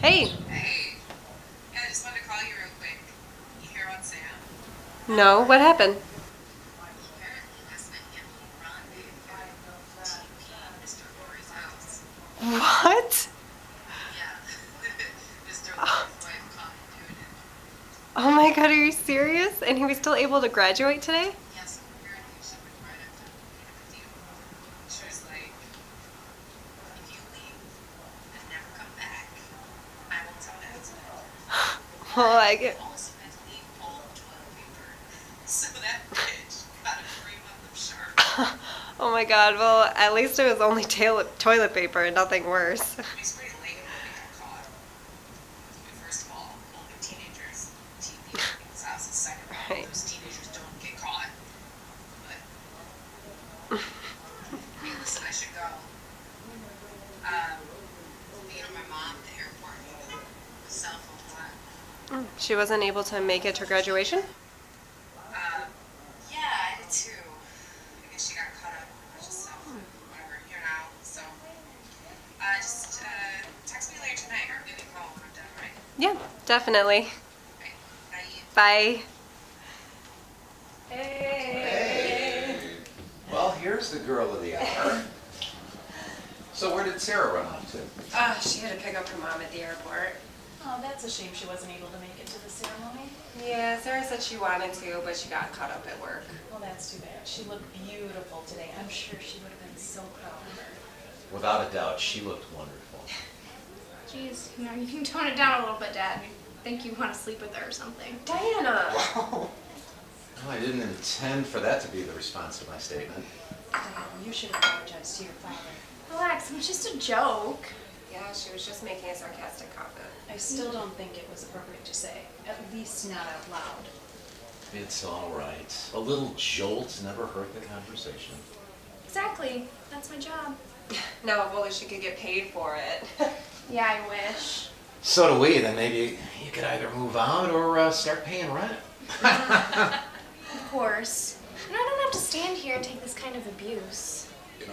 Hey. Hey. Yeah, I just wanted to call you real quick. You hear about Sam? No, what happened? Apparently last night he had a little rendezvous at TP, Mr. Lori's house. What? Yeah. Mr. Lori's wife caught him doing it. Oh my god, are you serious? And he was still able to graduate today? Yeah, so apparently she went right up to him and made him a deal. She was like, if you leave and never come back, I will tell Dad tonight. Well, But I you get. also had to leave all the toilet paper. So that bitch got a 3 month of sharp. Oh my god, well, at least it was only toilet paper and nothing worse. He's pretty lame when he got caught. First of all, only teenagers TP in his house. And second of all, Right. those teenagers don't get caught. But, hey, listen, I should go. My mom at the airport needed a cell phone line. She wasn't able to make it to graduation? Yeah, I did too. I guess she got caught up with a bunch of stuff. Whatever, here now. So, just text me later tonight or give me a call when I'm done, right? Yeah, definitely. Okay, bye. Bye. Hey. Well, here's the girl of the hour. So where did Sarah run off to? She had to pick up her mom at the airport. Oh, that's a shame she wasn't able to make it to the ceremony. Yeah, Sarah said she wanted to, but she got caught up at work. Well, that's too bad. She looked beautiful today. I'm sure she would have been so proud of her. Without a doubt, she looked wonderful. Jeez, you can tone it down a little bit, Dad. I think you want to sleep with her or something. Diana! Well, I didn't intend for that to be the response to my statement. Diana, you should apologize to your father. Relax, it was just a joke. Yeah, she was just making a sarcastic comment. I still don't think it was appropriate to say, at least not out loud. It's all right. A little jolt never hurt the conversation. Exactly. That's my job. No, if only she could get paid for it. Yeah, I wish. So do we. Then maybe you could either move out or start paying rent. Of course. And I don't have to stand here and take this kind of abuse.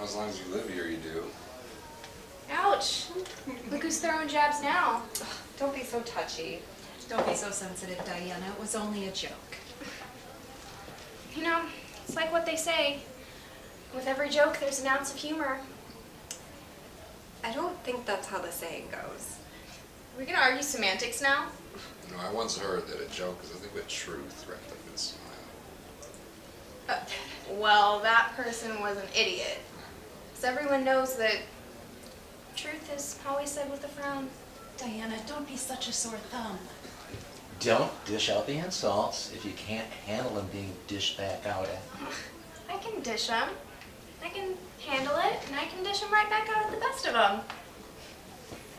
As long as you live here, you do. Ouch. Look who's throwing jabs now. Don't be so touchy. Don't be so sensitive, Diana. It was only a joke. It's like what they say. With every joke, there's an ounce of humor. I don't think that's how the saying goes. Are we gonna argue semantics now? I once heard that a joke is nothing but truth wrapped up in a smile. Well, that person was an idiot. Because everyone knows that truth is always said with a frown. Diana, don't be such a sore thumb. Don't dish out the insults if you can't handle them being dished back out at. I can dish them. I can handle it, and I can dish them right back out at the best of them.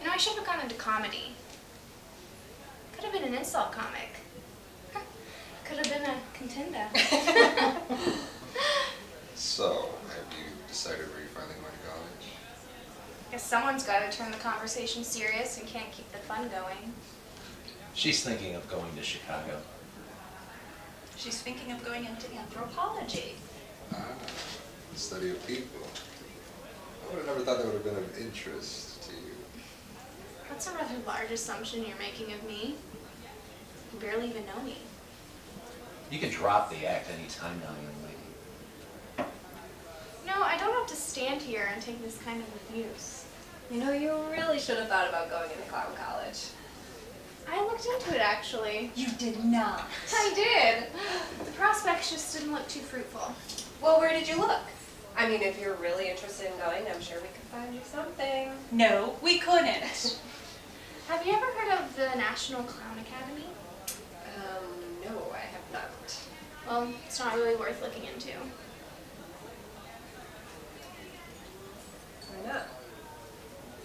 I should have gone into comedy. Could have been an insult comic. Could have been a contender. So, have you decided where you're finally going to college? Guess someone's got to turn the conversation serious and can't keep the fun going. She's thinking of going to Chicago. She's thinking of going into anthropology. The study of people. I would have never thought that would have been of interest to you. That's a rather large assumption you're making of me. You barely even know me. You can drop the act anytime now, young lady. No, I don't have to stand here and take this kind of abuse. You really should have thought about going into clown college. I looked into it, actually. You did not. I did. The prospects just didn't look too fruitful. Well, where did you look? I mean, if you're really interested in going, I'm sure we could find you something. No, we couldn't. Have you ever heard of the National Clown Academy? No, I have not. Well, it's not really worth looking into. Why not?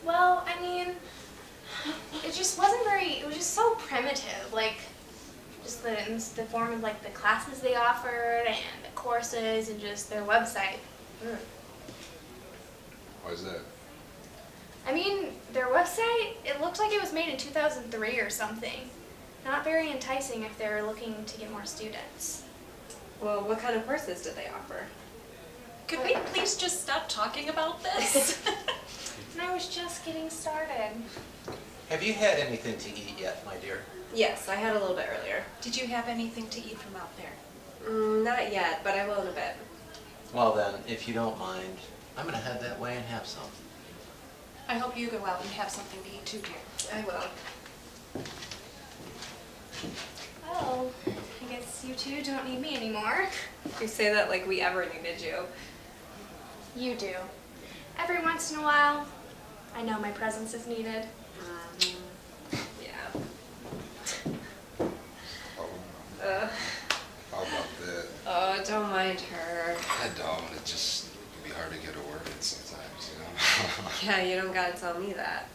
Well, it just wasn't it was just so primitive, just the form of the classes they offered and the courses and just their website. Why is that? Their website, it looked like it was made in 2003 or something. Not very enticing if they're looking to get more students. Well, what kind of courses did they offer? Could we please just stop talking about this? And I was just getting started. Have you had anything to eat yet, my dear? Yes, I had a little bit earlier. Did you have anything to eat from out there? Not yet, but I will in a bit. Well then, if you don't mind, I'm gonna head that way and have some. I hope you go out and have something to eat too, dear. I will. Well, I guess you two don't need me anymore. You say that like we ever needed you. You do. Every once in a while, I know my presence is needed. Yeah. Oh, how about that? Oh, don't mind her. I don't. It just can be hard to get a word in sometimes, you know? Yeah, you don't gotta tell me that.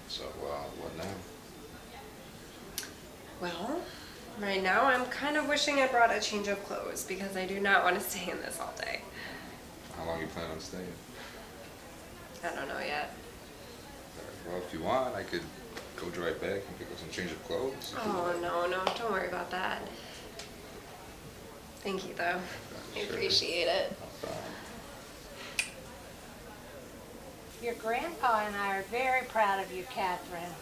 So, what now? Well, right now I'm kind of wishing I brought a change of clothes because I do not want to stay in this all day. How long you plan on staying? I don't know yet. Well, if you want, I could go drive back and pick up some change of clothes. Oh, no, don't worry about that. Thank you, though. I Sure. appreciate it. No problem. Your grandpa and I are very proud of you, Catherine.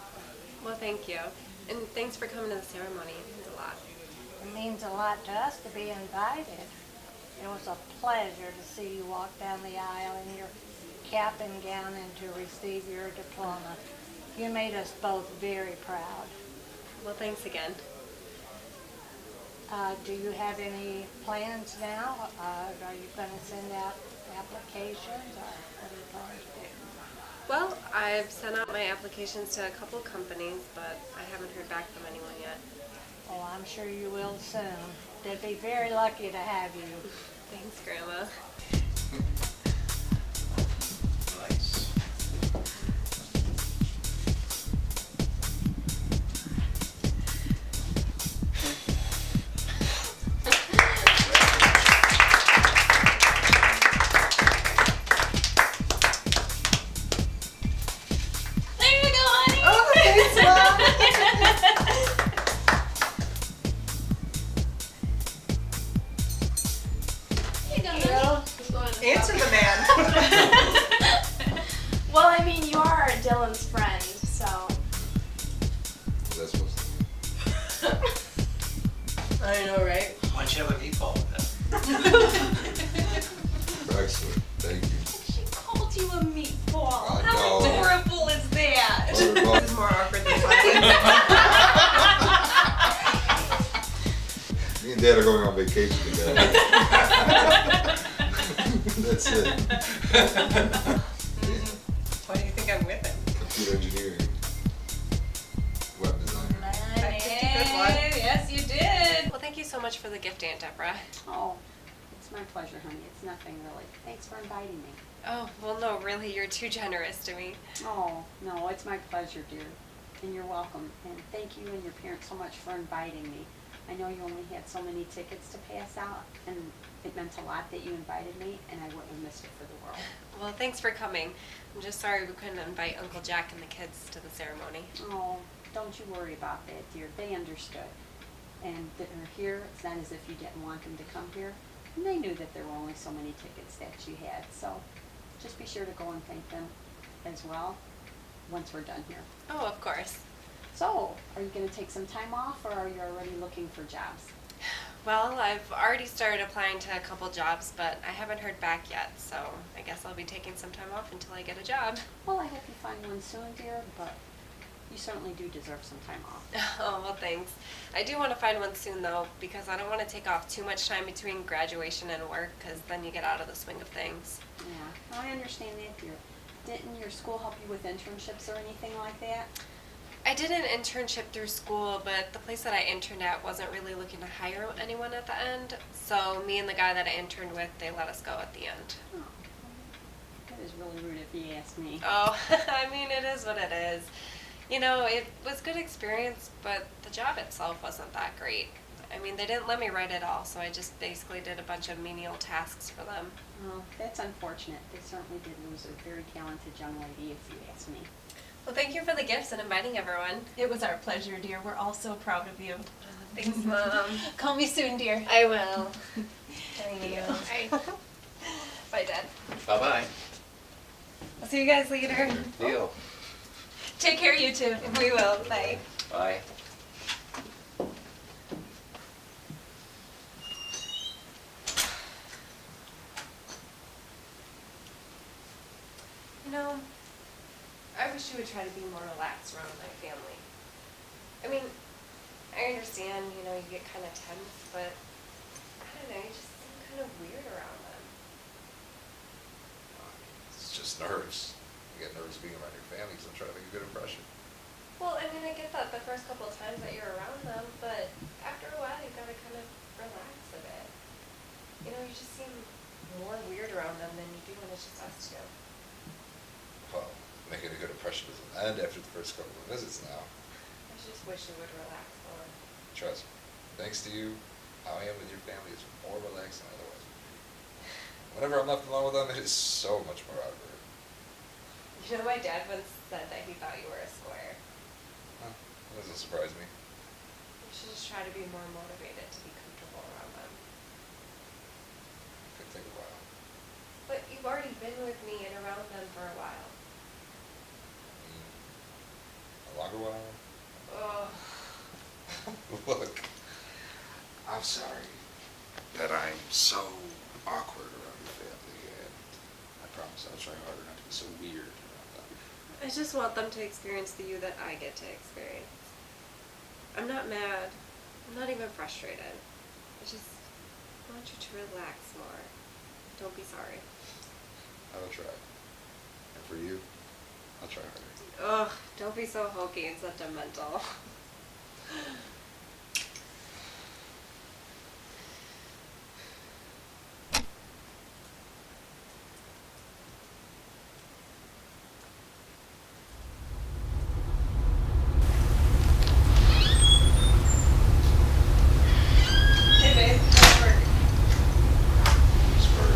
Well, thank you. And thanks for coming to the ceremony. It means a lot. It means a lot to us to be invited. It was a pleasure to see you walk down the aisle in your cap and gown and to receive your diploma. You made us both very proud. Well, thanks again. Do you have any plans now? Are you going to send out applications or what are you planning to do? Well, I've sent out my applications to a couple companies, but I haven't heard back from anyone yet. Oh, I'm sure you will soon. They'd be very lucky to have you. Thanks, Grandma. Nice. There you go, honey. Here you go, honey. Answer the man. Well, I mean, you are Dylan's friend, so. Is that supposed to I know, right? Why don't you have a meatball with that? be? Excellent. Thank you. She called you a meatball. I How know. adorable is that? Well, This is more awkward than silence. me and Dad are going on vacation together. That's it. Why do you think I'm with him? Computer engineering. Web design. Yes, you did. Well, thank you so much for the gift, Aunt Deborah. Oh, it's my pleasure, honey. It's nothing really. Thanks for inviting me. Oh, well, no, really, you're too generous to me. Oh, no, it's my pleasure, dear. And you're welcome. And thank you and your parents so much for inviting me. I know you only had so many tickets to pass out, and it meant a lot that you invited me, and I wouldn't have missed it for the world. Well, thanks for coming. I'm just sorry we couldn't invite Uncle Jack and the kids to the ceremony. Oh, don't you worry about that, dear. They understood. And that they're here, it's not as if you didn't want them to come here. And they knew that there were only so many tickets that you had. So just be sure to go and thank them as well once we're done here. Oh, of course. So, are you going to take some time off or are you already looking for jobs? Well, I've already started applying to a couple jobs, but I haven't heard back yet, so I guess I'll be taking some time off until I get a job. Well, I hope you find one soon, dear, but you certainly do deserve some time off. Oh, well, thanks. I do want to find one soon, though, because I don't want to take off too much time between graduation and work, because then you get out of the swing of things. Yeah, I understand that, dear. Didn't your school help you with internships or anything like that? I did an internship through school, but the place that I interned at wasn't really looking to hire anyone at the end. So me and the guy that I interned with, they let us go at the end. Oh, that is really rude if you ask me. Oh, I mean, it is what it is. You know, it was good experience, but the job itself wasn't that great. I mean, they didn't let me write at all, so I just basically did a bunch of menial tasks for them. Well, that's unfortunate. They certainly did lose a very talented young lady, if you ask me. Well, thank you for the gifts and inviting everyone. It was our pleasure, dear. We're all so proud of you. Thanks, Mom. Call me soon, dear. I will. Thank you. Bye, Dad. Bye-bye. I'll see you guys later. Deal. Take care, you two. We will. Bye. Bye. You know, I wish you would try to be more relaxed around my family. I mean, I understand, you know, you get kind of tense, but I don't know, you just seem kind of weird around them. It's just nerves. You get nervous being around your family because I'm trying to make a good impression. Well, I mean, I get that the first couple of times that you're around them, but after a while, you gotta kind of relax a bit. You know, you just seem more weird around them than you do when it's just us two. Well, making a good impression doesn't end after the first couple of visits now. I just wish you would relax more. Trust me. Thanks to you, how I am with your family is more relaxed than I otherwise would be. Whenever I'm left alone with them, it is so much more awkward. You know, my dad once said that he thought you were a square. Huh, that doesn't surprise me. You should just try to be more motivated to be comfortable around them. Could take a while. But you've already been with me and around them for a while. A longer while? Oh, Look, I'm sorry that I'm so awkward around your family, and I promise I'll try harder not to be so weird around them. I just want them to experience the you that I get to experience. I'm not mad. I'm not even frustrated. I just want you to relax more. Don't be sorry. I will try. And for you, I'll try harder. Ugh, don't be so hokey and sentimental. Hey babe, how's work? Just for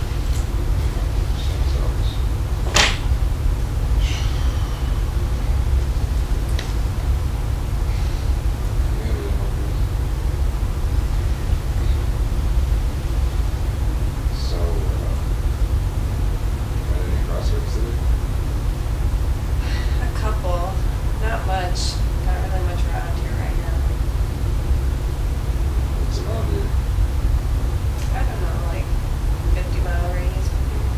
some hours. So, got any crosswords today? A couple. Not much. Not really much around here right now. What's around here? I don't know, like 50-mile radius from here.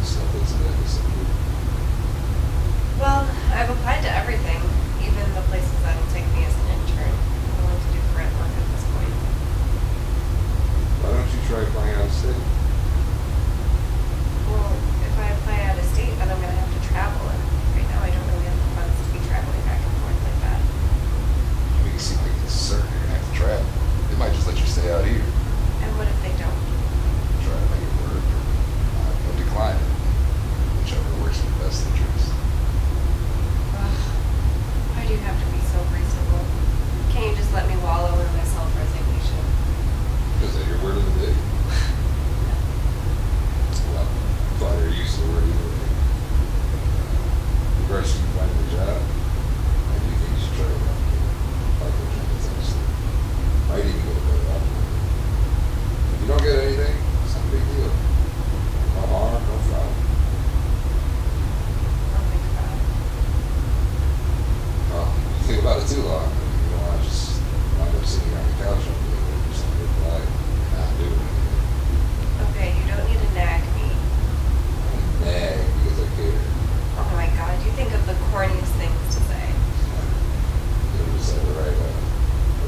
Stuff that's something. Well, I've applied to everything, even the places that'll take me as an intern. I'm willing to do grant work at this point. Why don't you try applying out of state? Well, if I apply out of state, then I'm gonna have to travel, and right now I don't really have the funds to be traveling back and forth like that. You make it seem like it's certain you're gonna have to travel. They might just let you stay out here. And what if they don't? Try to make it work, or no decline it. Whichever works in your best interest. Ugh, why do you have to be so reasonable? Can't you just let me wallow in my self-resignation? Is that your word of the day? Well, I'm glad you're used to the word either way. Regardless of you finding a job, I do think you should try to run like the candidates honestly. Might even get a better offer. If you don't get anything, it's not a big deal. No harm, no foul. I'll think about it. Well, think about it too long. You don't want to just wind up sitting on the couch all day waiting for something to apply and not doing anything. Okay, you don't need to nag me. Nag because I care. Oh my god, you think of the corniest things to say. You just said the right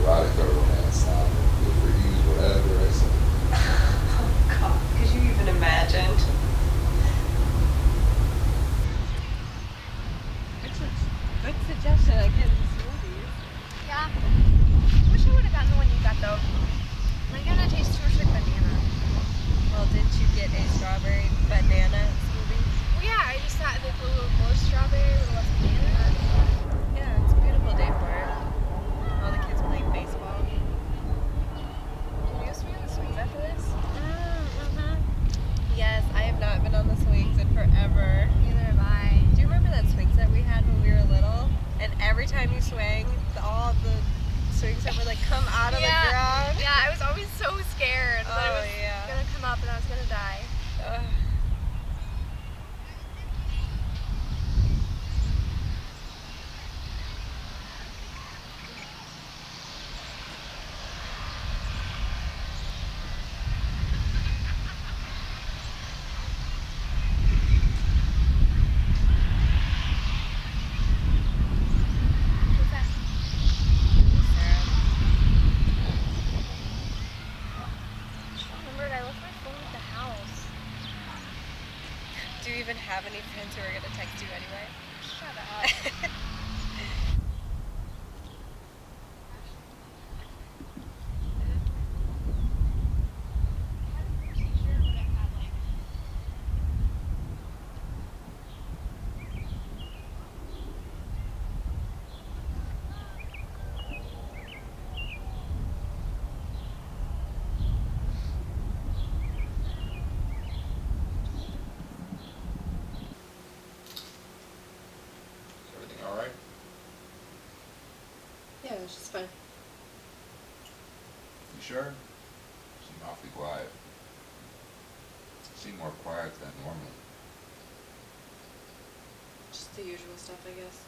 erotic or romance now. Feel free to use whatever I say. Oh god, could you even imagine? Good suggestion. I get smoothies. Yeah. Wish I would have gotten the one you got though. My gonna taste too much like banana. Well, didn't you get a strawberry banana smoothie? Well, yeah, I just thought like a little more strawberry, a little less banana. Yeah, it's a beautiful day for it. All the kids playing baseball. Can you swing on the swings after this? Yes, I have not been on the swings in forever. Neither have I. Do you remember that swing set we had when we were little? And every time you swang, all the swing set would like come out of the ground. Yeah, I was always so scared that Oh, it was yeah. gonna come up and I was gonna die. Ugh. even have any friends who are gonna text you anyway? Shut up. Is everything all right? Yeah, it was just fun. You sure? Seem awfully quiet. Seem more quiet than normal. Just the usual stuff, I guess.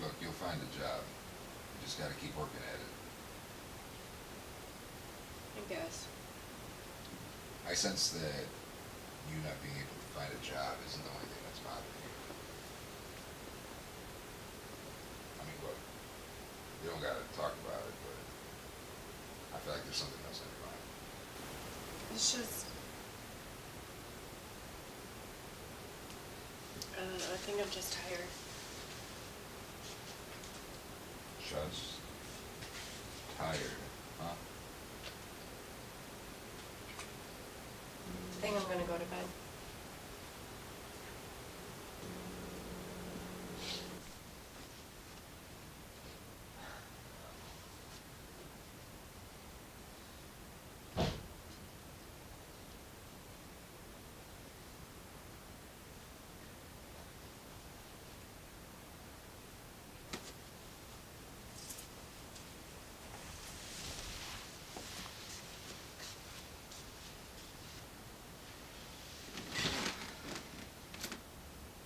Look, you'll find a job. You just gotta keep working at it. I guess. I sense that you not being able to find a job isn't the only thing that's bothering you. I mean, look, you don't gotta talk about it, but I feel like there's something else on your mind. It's just, I don't know, I think I'm just tired. Just tired, huh? I think I'm gonna go to bed.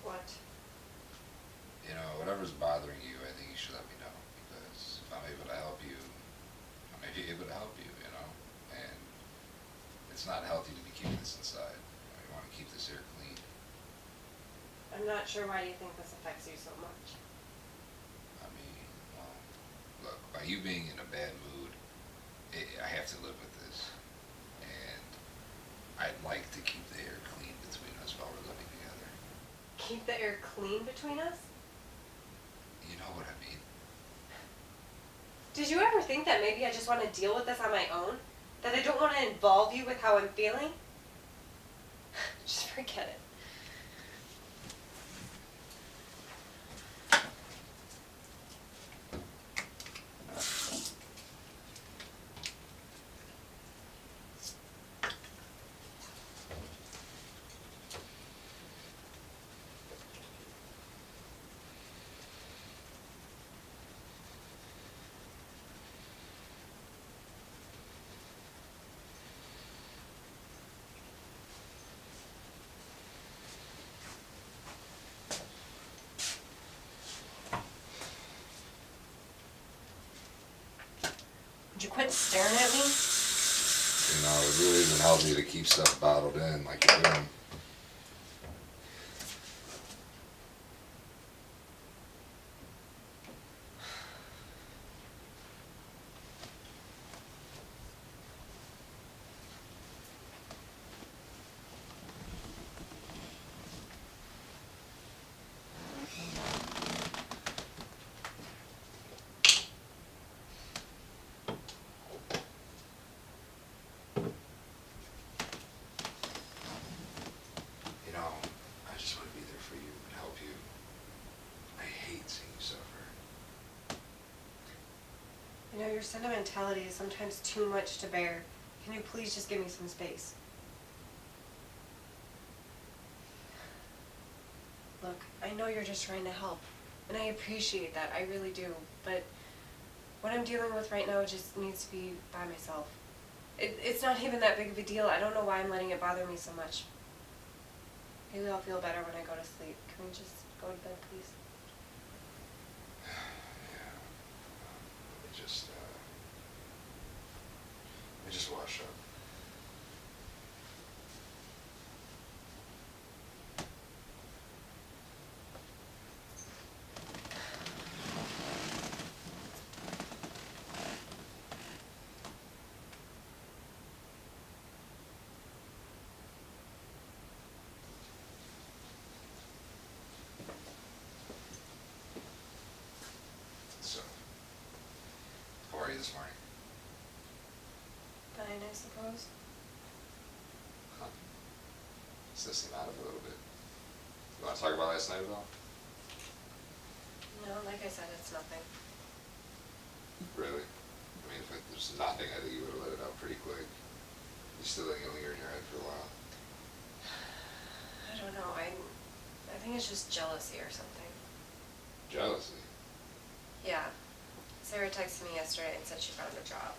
What? You know, whatever's bothering you, I think you should let me know, because if I'm able to help you, I may be able to help you, you know? And it's not healthy to be keeping this inside. You wanna keep this air clean. I'm not sure why you think this affects you so much. I mean, well, look, by you being in a bad mood, I have to live with this. And I'd like to keep the air clean between us while we're living together. Keep the air clean between us? You know what I mean? Did you ever think that maybe I just want to deal with this on my own? That I don't want to involve you with how I'm feeling? Just forget it. Would you quit staring at me? You know, it really isn't healthy to keep stuff bottled in like you're doing. You know, I just want to be there for you and help you. I hate seeing you suffer. You know, your sentimentality is sometimes too much to bear. Can you please just give me some space? Look, I know you're just trying to help, and I appreciate that, I really do, but what I'm dealing with right now just needs to be by myself. It's not even that big of a deal. I don't know why I'm letting it bother me so much. Maybe I'll feel better when I go to sleep. Can we just go to bed, please? Yeah. Let me just wash up. I suppose. Huh. Still seem out of it a little bit. You wanna talk about last night at all? No, like I said, it's nothing. Really? I mean, if there's nothing, I think you would've let it out pretty quick. You still letting it linger in your head for a while. I don't know. I think it's just jealousy or something. Jealousy? Yeah. Sarah texted me yesterday and said she found a job.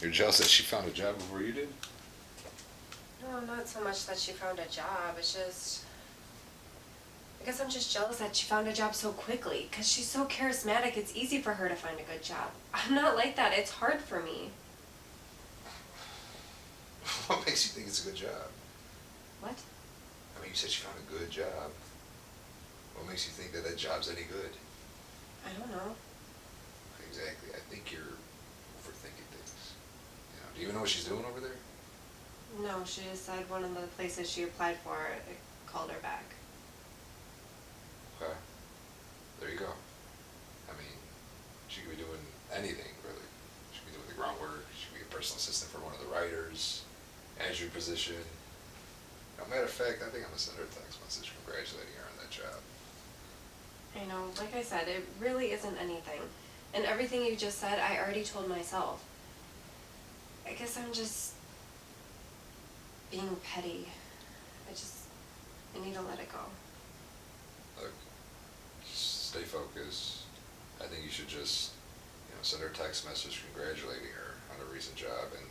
You're jealous that she found a job before you did? No, not so much that she found a job. It's just, I guess I'm just jealous that she found a job so quickly. Because she's so charismatic, it's easy for her to find a good job. I'm not like that. It's hard for me. What makes you think it's a good job? What? I mean, you said she found a good job. What makes you think that that job's any good? I don't know. Exactly. I think you're overthinking things. You know, do you even know what she's doing over there? No, she just said one of the places she applied for it called her back. Okay. There you go. I mean, she could be doing anything, really. She could be doing the groundwork. She could be a personal assistant for one of the writers, manager position. Matter of fact, I think I'm gonna send her a text message congratulating her on that job. I know, like I said, it really isn't anything. And everything you just said, I already told myself. I guess I'm just being petty. I need to let it go. Look, stay focused. I think you should just, send her a text message congratulating her on a recent job. And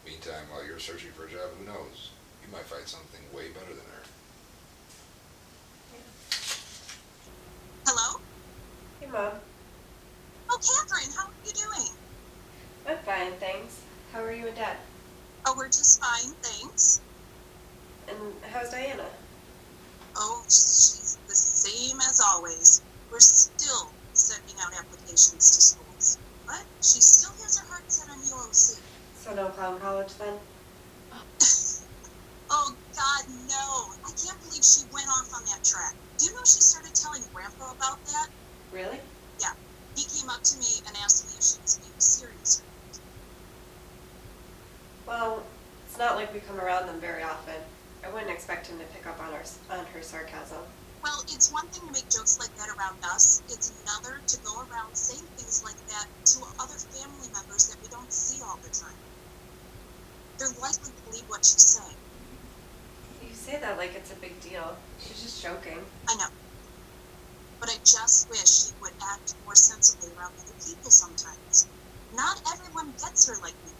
meantime, while you're searching for a job, who knows? You might find something way better than her. Hello? Hey, Mom. Oh, Catherine, how are you doing? I'm fine, thanks. How are you and Dad? Oh, we're just fine, thanks. And how's Diana? Oh, she's the same as always. We're still sending out applications to schools, but she still has her heart set on UOC. So no clown college then? Oh, God, no. I can't believe she went off on that track. Do you know she started telling Grandpa about that? Really? Yeah. He came up to me and asked me if she was being serious. Well, it's not like we come around them very often. I wouldn't expect him to pick up on her sarcasm. Well, it's one thing to make jokes like that around us. It's another to go around saying things like that to other family members that we don't see all the time. They're likely to believe what she's saying. You say that like it's a big deal. She's just joking. I know. But I just wish she would act more sensibly around other people sometimes. Not everyone gets her like me.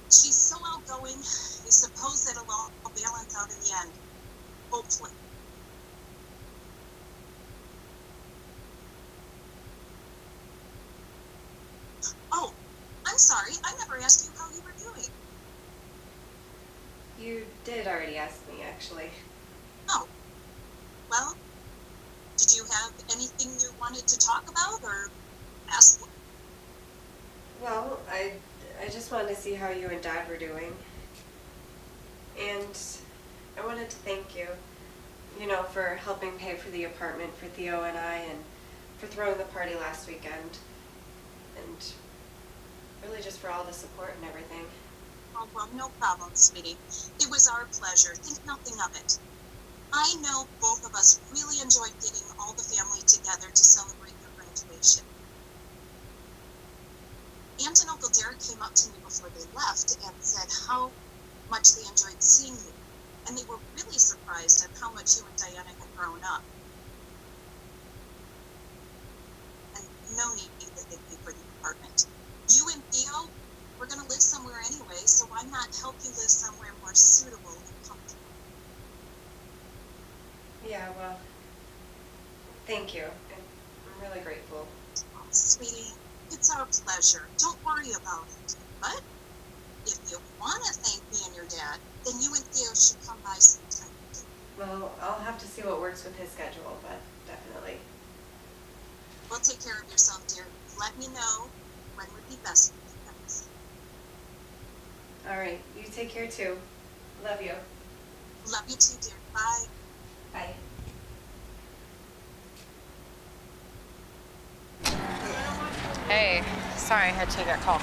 She's so outgoing, I suppose that it'll all balance out in the end. Hopefully. Oh, I'm sorry, I never asked you how you were doing. You did already ask me, actually. Oh, well, did you have anything you wanted to talk about or ask? Well, I just wanted to see how you and Dad were doing. And I wanted to thank you, for helping pay for the apartment for Theo and I, and for throwing the party last weekend. And really just for all the support and everything. Oh, well, no problem, sweetie. It was our pleasure. Think nothing of it. I know both of us really enjoyed getting all the family together to celebrate your graduation. Aunt and Uncle Derek came up to me before they left and said how much they enjoyed seeing you. And they were really surprised at how much you and Diana had grown up. And no need to thank me for the apartment. You and Theo, we're going to live somewhere anyway, so why not help you live somewhere more suitable and comfortable? Yeah, well, thank you. I'm really grateful. Oh, sweetie, it's our pleasure. Don't worry about it. But if you want to thank me and your dad, then you and Theo should come by sometime. Well, I'll have to see what works with his schedule, but definitely. Well, take care of yourself, dear. Let me know when would be best for you guys. All right, you take care too. Love you. Love you too, dear. Bye. Bye. Hey, Sorry, I had to take that call.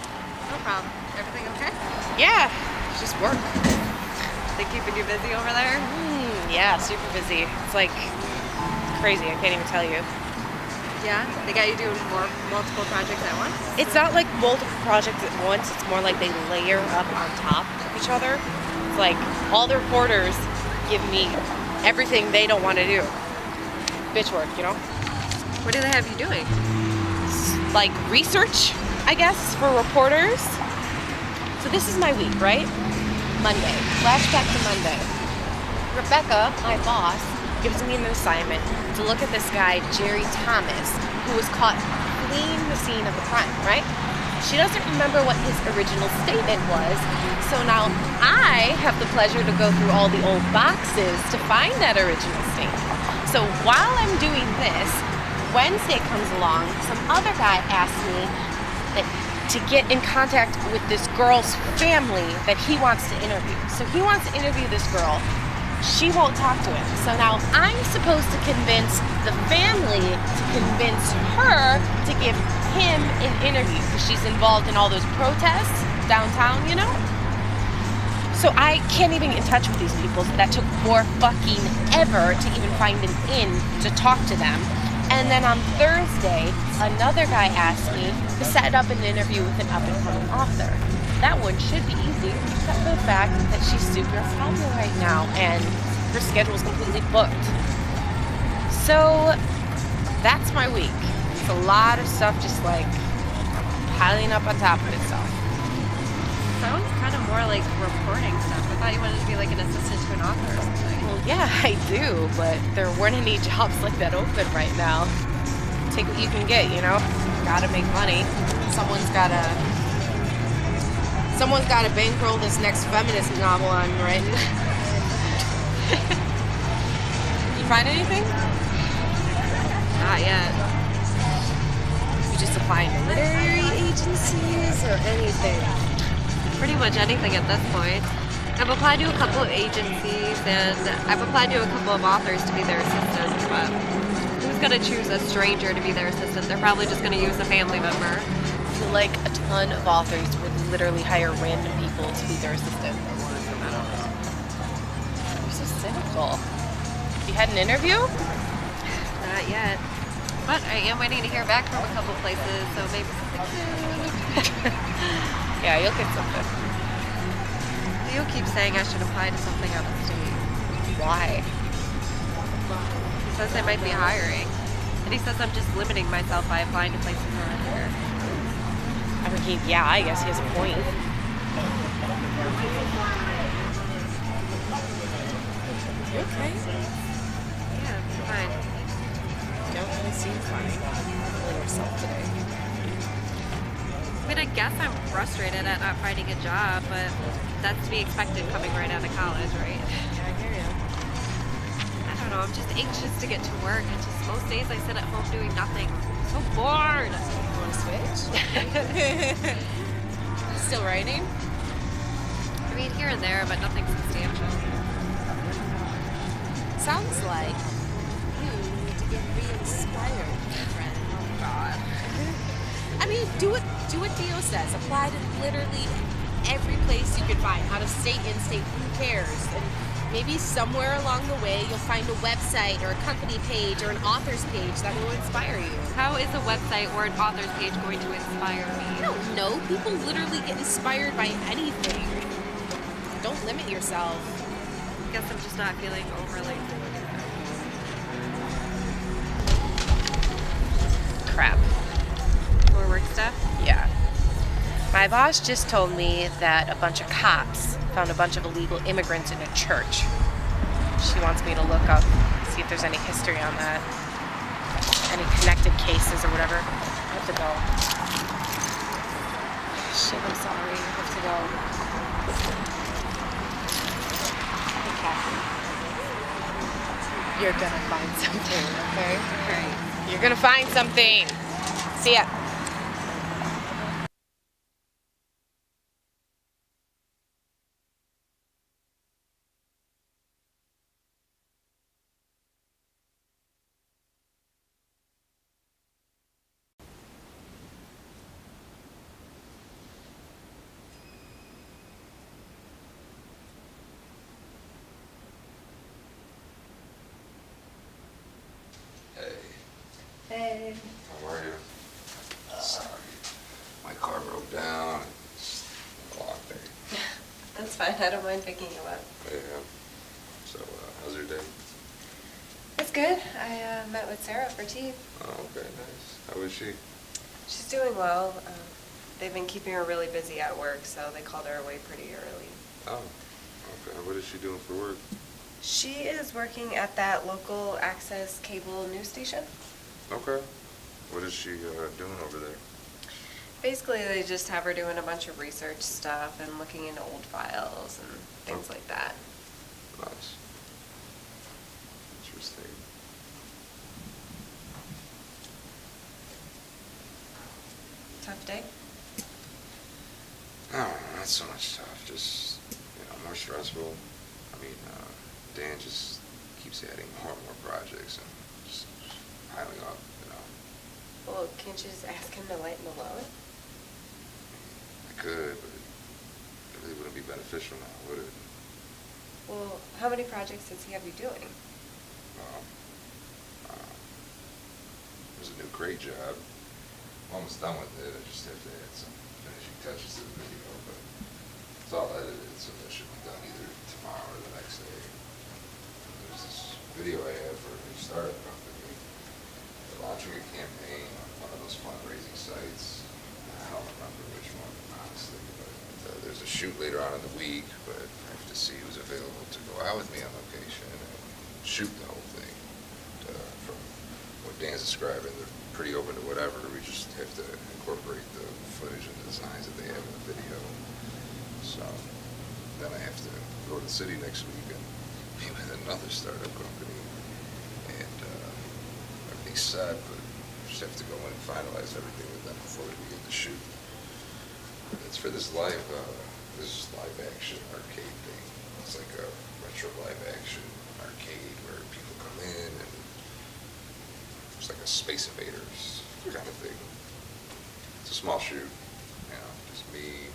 No problem. Everything okay? Yeah, just work. They keeping you busy over there? Yeah, super busy. It's like crazy. I can't even tell you. Yeah? They got you doing multiple projects at once? It's not like multiple projects at once. It's more like they layer up on top of each other. It's like all the reporters give me everything they don't want to do. Bitch work, you know? What do they have you doing? Like research, I guess, for reporters. So this is my week, right? Monday. Flashback to Monday. Rebecca, my boss, gives me an assignment to look at this guy, Jerry Thomas, who was caught fleeing the scene of the crime, right? She doesn't remember what his original statement was, so now I have the pleasure to go through all the old boxes to find that original statement. So while I'm doing this, Wednesday comes along, some other guy asks me to get in contact with this girl's family that he wants to interview. So he wants to interview this girl. She won't talk to him. So now I'm supposed to convince the family to convince her to give him an interview because she's involved in all those protests downtown, you know? So I can't even get in touch with these people. That took more fucking ever to even find an in to talk to them. And then on Thursday, another guy asked me to set up an interview with an up-and-coming author. That one should be easy, except for the fact that she's super popular right now and her schedule is completely booked. So that's my week. It's a lot of stuff just like piling up on top of itself. Sounds kind of more like reporting stuff. I thought you wanted to be like an assistant to an author or something. Well, yeah, I do, but there weren't any jobs like that open right now. Take what you can get, you know? Gotta make money. Someone's gotta bankroll this next feminist novel I'm writing. You find anything? Not yet. You just applying to literary agencies or anything? Pretty much anything at this point. I've applied to a couple of agencies and I've applied to a couple of authors to be their assistants, but who's gonna choose a stranger to be their assistant? They're probably just gonna use a family member. I feel like a ton of authors would literally hire random people to be their assistant. I don't know. You're so cynical. You had an interview? Not yet. But I am waiting to hear back from a couple places, so maybe something soon. Yeah, you'll get something. Theo keeps saying I should apply to something out of state. Why? He says they might be hiring. And he says I'm just limiting myself by applying to places around here. I mean, yeah, I guess he has a point. You okay? Yeah, it's fine. You don't really seem funny. Feeling yourself today. I mean, I guess I'm frustrated at not finding a job, but that's to be expected coming right out of college, right? Yeah, I hear you. I don't know, I'm just anxious to get to work. It's just most days I sit at home doing nothing. I'm so bored. You want to switch? Still writing? I mean, here and there, but nothing substantial. Sounds like you need to get re-inspired, my friend. Oh, God. I mean, do what Dio says. Apply to literally every place you can find. Out of state, in state, who cares? And maybe somewhere along the way you'll find a website or a company page or an author's page that will inspire you. How is a website or an author's page going to inspire me? I don't know. People literally get inspired by anything. Don't limit yourself. I guess I'm just not feeling overly. Crap. More work stuff? Yeah. My boss just told me that a bunch of cops found a bunch of illegal immigrants in a church. She wants me to look up, see if there's any history on that. Any connected cases or whatever. I have to go. Shit, I'm sorry. I have to go. Hey, Cassie. You're gonna find something, okay? Alright. You're gonna find something. See ya. Hey. How are you? Sorry. My car broke down. It's a long day. That's fine. I don't mind picking you up. Yeah. So, how's your day? It's good. I met with Sarah for tea. Oh, okay, nice. How is she? She's doing well. They've been keeping her really busy at work, so they called her away pretty early. Oh, okay. What is she doing for work? She is working at that local access cable news station. Okay. What is she doing over there? Basically, they just have her doing a bunch of research stuff and looking into old files and things like that. Nice. Interesting. Tough day? Oh, not so much tough. Just, more stressful. I mean, Dan just keeps adding more and more projects and just piling up, Well, can't you just ask him to lighten the load? I could, but it really wouldn't be beneficial now, would it? Well, how many projects does he have you doing? Um, there's a new crate job. I'm almost done with it. I just have to add some finishing touches to the video, but it's all edited, so that should be done either tomorrow or the next day. There's this video I have for a new startup company. They're launching a campaign on one of those fundraising sites. I don't remember which one, honestly, but there's a shoot later on in the week, but I have to see who's available to go out with me on location and shoot the whole thing. From what Dan's describing, they're pretty open to whatever. We just have to incorporate the footage and the designs that they have in the video. So then I have to go to the city next week and meet with another startup company. And everything's set, but just have to go in and finalize everything with them before we begin to shoot. It's for this live action arcade thing. It's like a retro live action arcade where people come in and it's like a Space Invaders kind of thing. It's a small shoot, just me,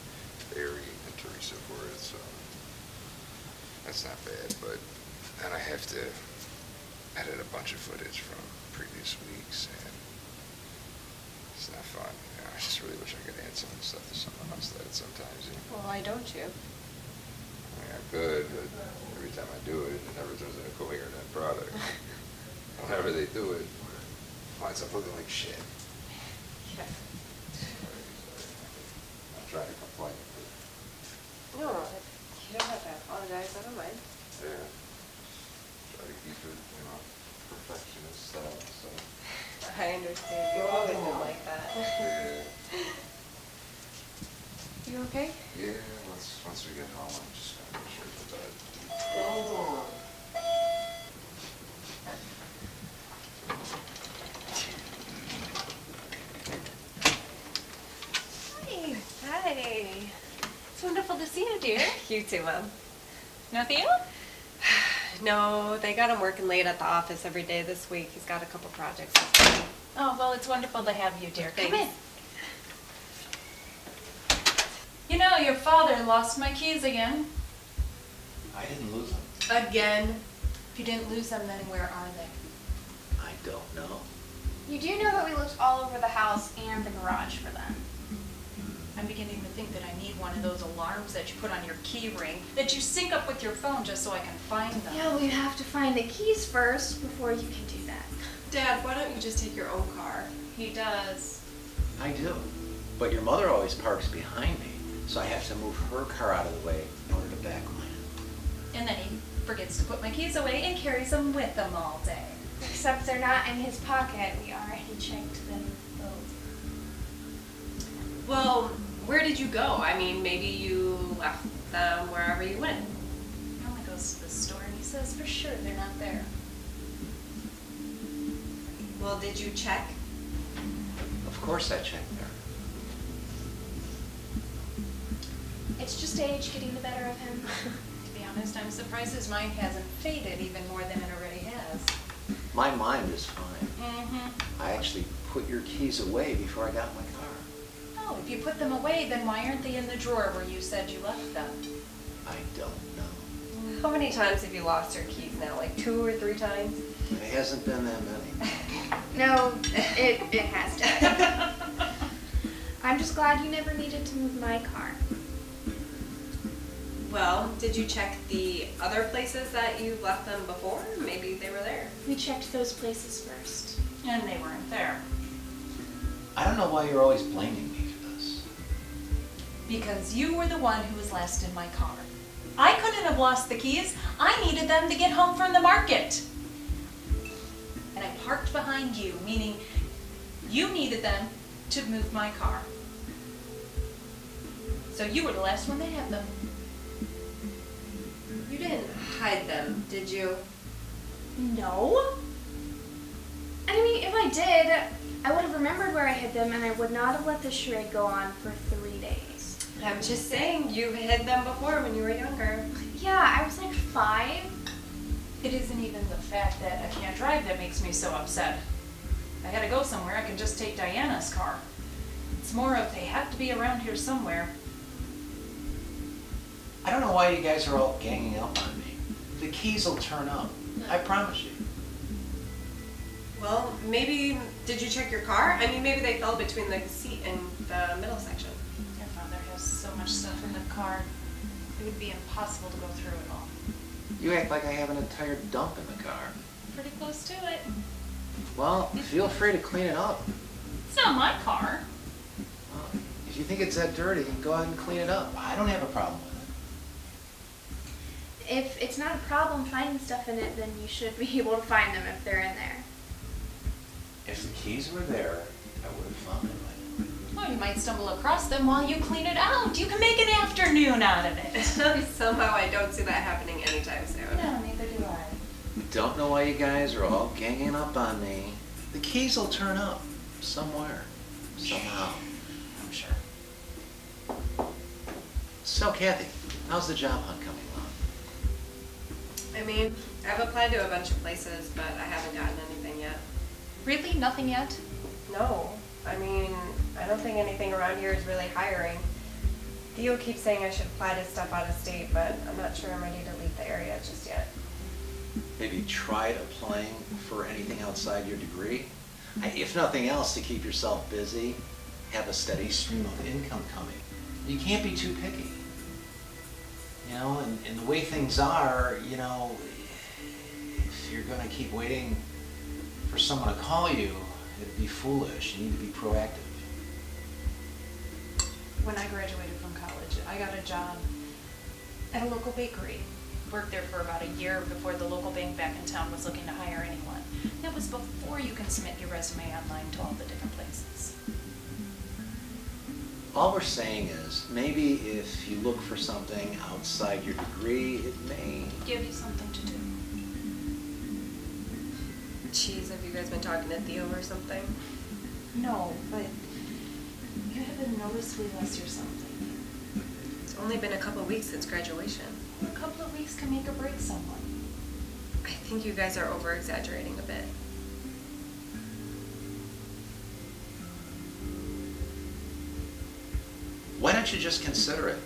Barry, and Teresa for it, so that's not bad, but then I have to edit a bunch of footage from previous weeks, and it's not fun. I just really wish I could add some of the stuff to someone else that sometimes. Well, why don't you? I mean, I could, but every time I do it, it never turns into a coherent end product. Whenever they do it, it winds up looking like shit. Yeah. I'm trying to complain, but No, you don't have to apologize. I don't mind. yeah, try to keep it, perfectionist style, so. I understand. You've always been like that. Yeah, You okay? yeah, once we get home, I'm just gonna make sure it's done. Hi. Hi. It's wonderful to see you, dear. You too, Mom. No Theo? No, they got him working late at the office every day this week. He's got a couple projects. Oh, well, it's wonderful to have you, dear. Come in. Thanks. You know, your father lost my keys again. I didn't lose them. Again. If you didn't lose them, then where are they? I don't know. You do know that we looked all over the house and the garage for them. I'm beginning to think that I need one of those alarms that you put on your key ring, that you sync up with your phone just so I can find them. Yeah, we have to find the keys first before you can do that. Dad, why don't you just take your own car? He does. I do. But your mother always parks behind me, so I have to move her car out of the way in order to back mine. And then he forgets to put my keys away and carries them with him all day. Except they're not in his pocket. We already checked them both. Well, where did you go? I mean, maybe you left them wherever you went. He only goes to the store and he says for sure they're not there. Well, did you check? Of course I checked her. It's just age getting the better of him. To be honest, I'm surprised his mind hasn't faded even more than it already has. My mind is fine. Mm-hmm. I actually put your keys away before I got in my car. Oh, if you put them away, then why aren't they in the drawer where you said you left them? I don't know. How many times have you lost your keys now? Like 2 or 3 times? It hasn't been that many. No, it has to. I'm just glad you never needed to move my car. Well, did you check the other places that you left them before? Maybe they were there. We checked those places first. And they weren't there. I don't know why you're always blaming me for this. Because you were the one who was last in my car. I couldn't have lost the keys. I needed them to get home from the market. And I parked behind you, meaning you needed them to move my car. So you were the last one to have them. You didn't hide them, did you? No. I mean, if I did, I would have remembered where I hid them and I would not have let the charade go on for 3 days. I'm just saying, you hid them before when you were younger. Yeah, I was like 5. It isn't even the fact that I can't drive that makes me so upset. If I had to go somewhere, I can just take Diana's car. It's more of they have to be around here somewhere. I don't know why you guys are all ganging up on me. The keys will turn up. I promise you. Well, maybe, did you check your car? I mean, maybe they fell between the seat and the middle section. Your father has so much stuff in the car, it would be impossible to go through it all. You act like I have an entire dump in the car. Pretty close to it. Well, feel free to clean it up. It's not my car. Well, if you think it's that dirty, go ahead and clean it up. I don't have a problem with it. If it's not a problem finding stuff in it, then you should be able to find them if they're in there. If the keys were there, I would have found them. Well, you might stumble across them while you clean it out. You can make an afternoon out of it. Somehow I don't see that happening anytime soon. No, neither do I. Don't know why you guys are all ganging up on me. The keys will turn up somewhere, somehow. I'm sure. So, Kathy, how's the job hunt coming along? I mean, I've applied to a bunch of places, but I haven't gotten anything yet. Really? Nothing yet? No. I mean, I don't think anything around here is really hiring. Theo keeps saying I should apply to stuff out of state, but I'm not sure I'm ready to leave the area just yet. Have you tried applying for anything outside your degree? If nothing else, to keep yourself busy, have a steady stream of income coming. You can't be too picky. You know, and the way things are, you know, if you're gonna keep waiting for someone to call you, it'd be foolish. You need to be proactive. When I graduated from college, I got a job at a local bakery. Worked there for about a year before the local bank back in town was looking to hire anyone. That was before you can submit your resume online to all the different places. All we're saying is, maybe if you look for something outside your degree, it may... Give you something to do. Jeez, have you guys been talking to Theo or something? No, but you have been noticeably less yourself lately. It's only been a couple of weeks since graduation. A couple of weeks can make or break someone. I think you guys are over-exaggerating a bit. Why don't you just consider it?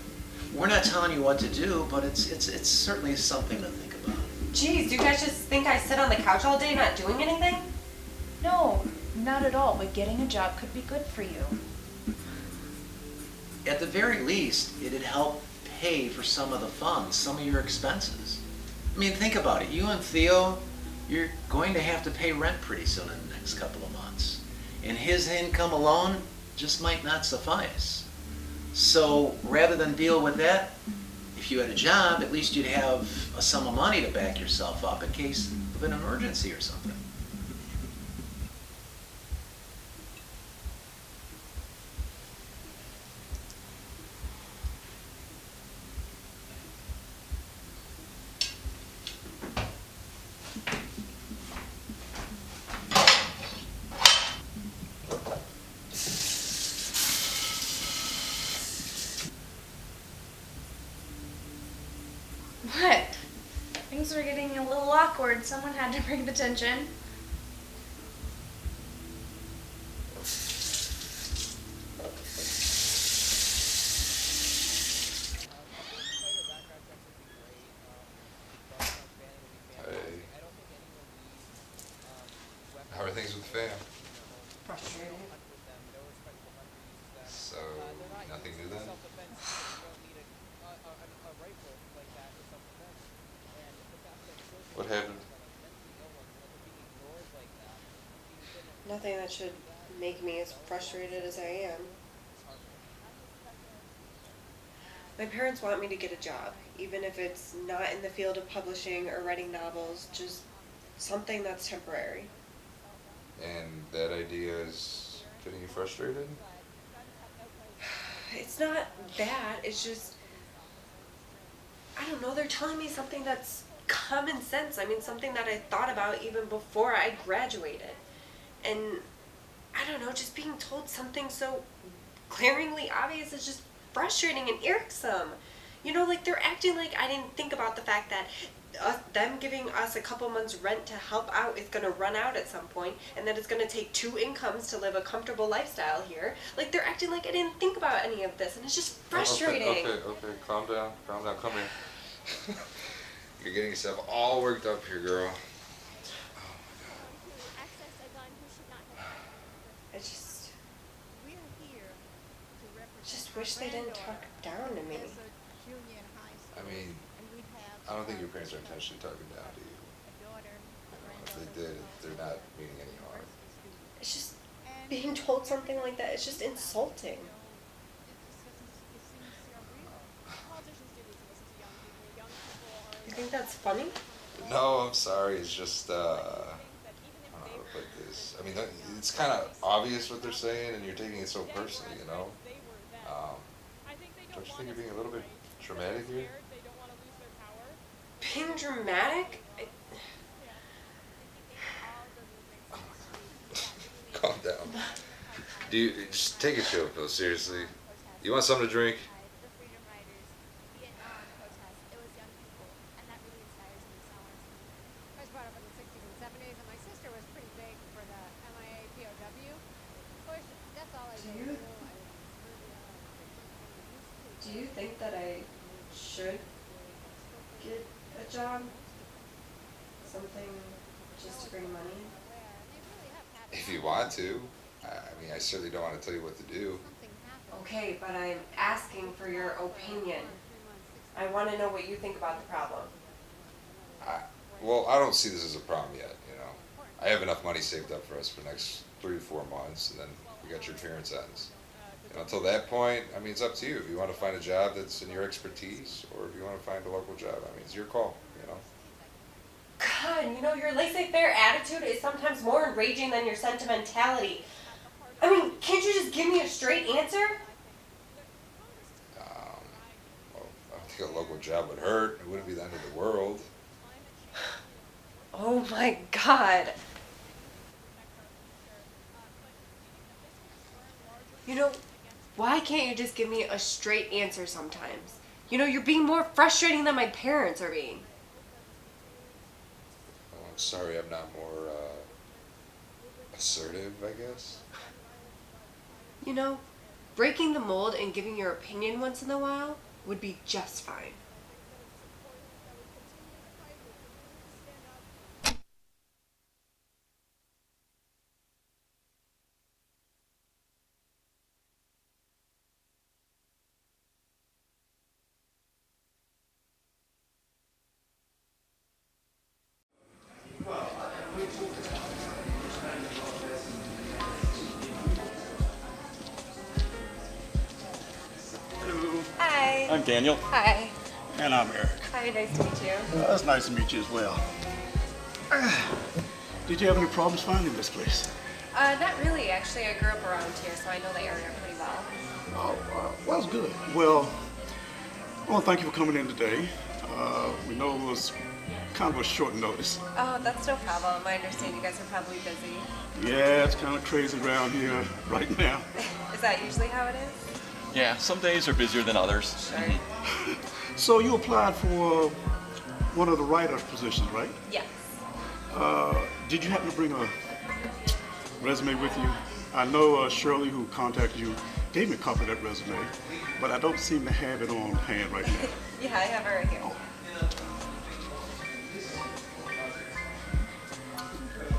We're not telling you what to do, but it's certainly something to think about. Jeez, do you guys just think I sit on the couch all day not doing anything? No, not at all, but getting a job could be good for you. At the very least, it'd help pay for some of the funds, some of your expenses. I mean, think about it. You and Theo, you're going to have to pay rent pretty soon in the next couple of months. And his income alone just might not suffice. So rather than deal with that, if you had a job, at least you'd have a sum of money to back yourself up in case of an emergency or something. What? Things are getting a little awkward. Someone had to bring the tension. Hey. happened? Nothing that should make me as frustrated as I am. My parents want me to get a job, even if it's not in the field of publishing or writing novels, just something that's temporary. And that idea is getting you frustrated? It's not that, it's just, I don't know, they're telling me something that's common sense. I mean, something that I thought about even before I graduated. And I don't know, just being told something so glaringly obvious is just frustrating and irksome. You know, like they're acting like I didn't think about the fact that them giving us a couple months rent to help out is going to run out at some point, and that it's going to take 2 incomes to live a comfortable lifestyle here. Like they're acting like I didn't think about any of this, and it's just frustrating. Okay, calm down, come here. You're getting yourself all worked up here, girl. I just wish they didn't talk down to me. I mean, I don't think your parents are intentionally talking down to you. If they did, they're not meaning any harm. It's just being told something like that. It's just insulting. You think that's funny? No, I'm sorry. It's just, I don't know how to put this. I mean, it's kind of obvious what they're saying, and you're taking it so personally, you know? Don't you think you're being a little bit dramatic here? Being dramatic? Calm down. Do you just take a chill pill? Seriously, you want something to drink? Do you think that I should get a job? Something just to bring money in? If you want to. I mean, I certainly don't want to tell you what to do. Okay, but I'm asking for your opinion. I want to know what you think about the problem. Well, I don't see this as a problem yet, you know. I have enough money saved up for us for the next 3 to 4 months, and then we got your parents' ends. And until that point, I mean, it's up to you. If you want to find a job that's in your expertise, or if you want to find a local job, I mean, it's your call, you know. God, you know, your laissez-faire attitude is sometimes more enraging than your sentimentality. I mean, can't you just give me a straight answer? Well, I don't think a local job would hurt. It wouldn't be the end of the world. Oh my God. You know, why can't you just give me a straight answer sometimes? You know, you're being more frustrating than my parents are being. Well, I'm sorry I'm not more assertive, I guess. You know, breaking the mold and giving your opinion once in a while would be just fine. Hello. Hi. I'm Daniel. Hi. And I'm Eric. Hi, nice to meet you. It's nice to meet you as well. Did you have any problems finding this place? Not really. Actually, I grew up around here, so I know the area pretty well. Oh, well, that's good. Well, I want to thank you for coming in today. We know it was kind of a short notice. Oh, that's no problem. I understand you guys are probably busy. Yeah, it's kind of crazy around here right now. Is that usually how it is? Yeah, some days are busier than others. Sure. So you applied for one of the writer positions, right? Yes. Did you happen to bring a resume with you? I know Shirley, who contacted you, gave me a copy of that resume, but I don't seem to have it on hand right now. Yeah, I have her right here.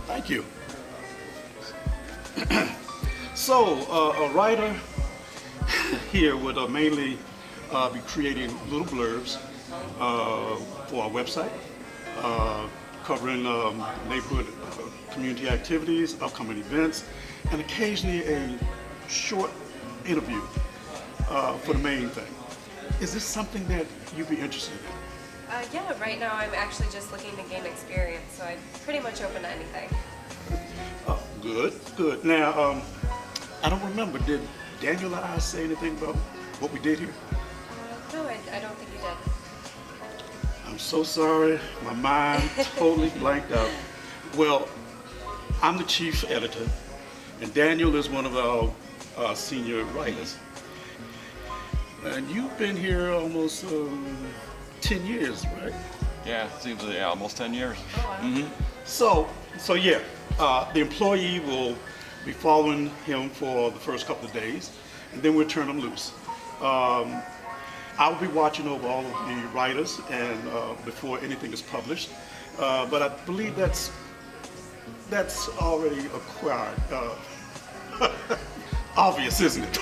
Thank you. So, a writer here would mainly be creating little blurbs for our website, covering neighborhood community activities, upcoming events, and occasionally a short interview for the main thing. Is this something that you'd be interested in? Yeah, right now I'm actually just looking to gain experience, so I'm pretty much open to anything. Good, good. Now, I don't remember, did Daniel or I say anything about what we did here? No, I don't think you did. I'm so sorry, my mind totally blanked out. Well, I'm the chief editor, and Daniel is one of our senior writers. And you've been here almost 10 years, right? Yeah, seems almost 10 years. So yeah, the employee will be following him for the first couple of days, and then we'll turn him loose. I'll be watching over all of the writers and before anything is published, but I believe that's already acquired. Obvious, isn't it?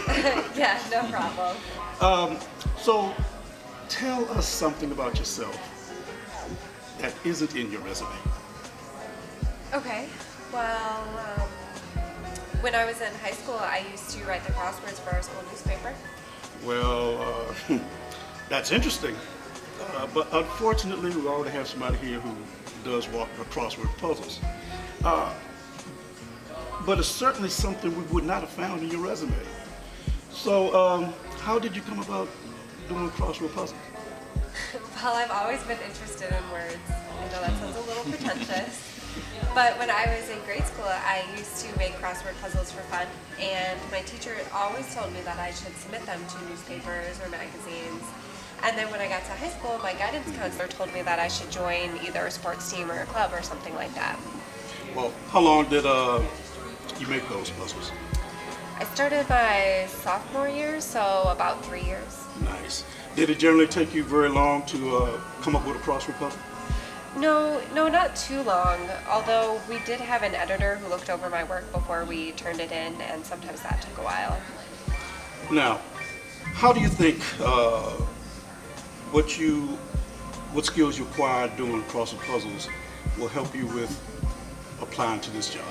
Yeah, no problem. So tell us something about yourself that isn't in your resume. Okay, well, when I was in high school, I used to write the crosswords for our school newspaper. Well, that's interesting. But unfortunately, we already have somebody here who does crossword puzzles. But it's certainly something we would not have found in your resume. So, how did you come about doing crossword puzzles? Well, I've always been interested in words. I know that sounds a little pretentious. But when I was in grade school, I used to make crossword puzzles for fun, and my teacher always told me that I should submit them to newspapers or magazines. And then when I got to high school, my guidance counselor told me that I should join either a sports team or a club or something like that. Well, how long did you make those puzzles? I started my sophomore year, so about 3 years. Nice. Did it generally take you very long to come up with a crossword puzzle? No, not too long, although we did have an editor who looked over my work before we turned it in, and sometimes that took a while. Now, how do you think what skills you acquired doing crossword puzzles will help you with applying to this job?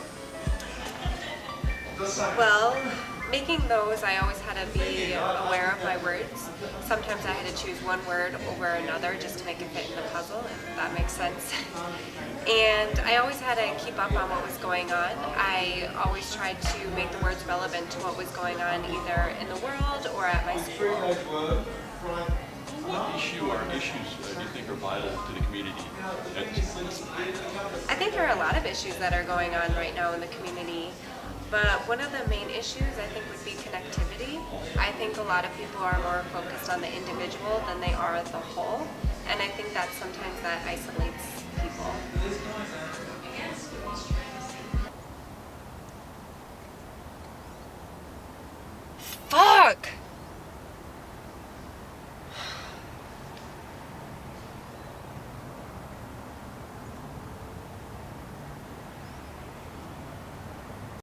Well, making those, I always had to be aware of my words. Sometimes I had to choose one word over another just to make it fit in the puzzle, if that makes sense. And I always had to keep up on what was going on. I always tried to make the words relevant to what was going on either in the world or at my school. What issue or issues do you think are vital to the community? I think there are a lot of issues that are going on right now in the community. But one of the main issues, I think, would be connectivity. I think a lot of people are more focused on the individual than they are the whole. And I think that sometimes that isolates